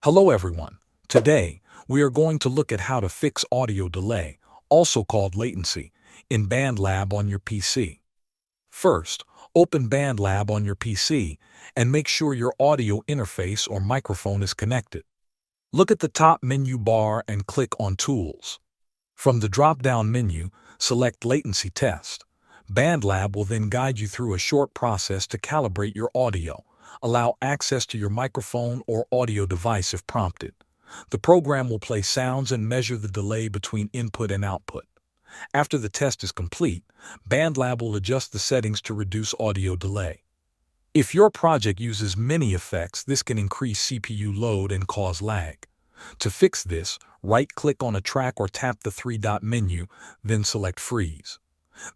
Hello everyone. Today, we are going to look at how to fix audio delay, also called latency, in BandLab on your PC. First, open BandLab on your PC and make sure your audio interface or microphone is connected. Look at the top menu bar and click on Tools. From the drop-down menu, select Latency Test. BandLab will then guide you through a short process to calibrate your audio. Allow access to your microphone or audio device if prompted. The program will play sounds and measure the delay between input and output. After the test is complete, BandLab will adjust the settings to reduce audio delay. If your project uses many effects, this can increase CPU load and cause lag. To fix this, right-click on a track or tap the three-dot menu, then select Freeze.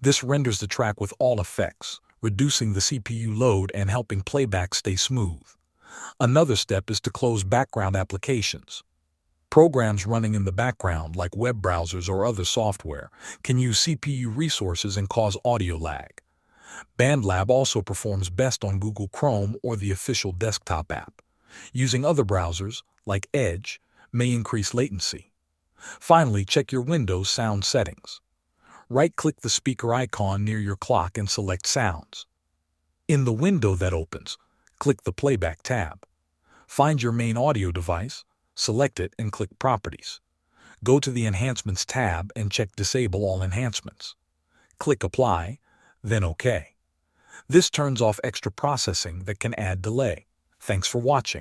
This renders the track with all effects, reducing the CPU load and helping playback stay smooth. Another step is to close background applications. Programs running in the background, like web browsers or other software, can use CPU resources and cause audio lag. BandLab also performs best on Google Chrome or the official desktop app. Using other browsers, like Edge, may increase latency. Finally, check your Windows sound settings. Right-click the speaker icon near your clock and select Sounds. In the window that opens, click the Playback tab. Find your main audio device, select it and click Properties. Go to the Enhancements tab and check Disable All Enhancements. Click Apply, then OK. This turns off extra processing that can add delay. Thanks for watching.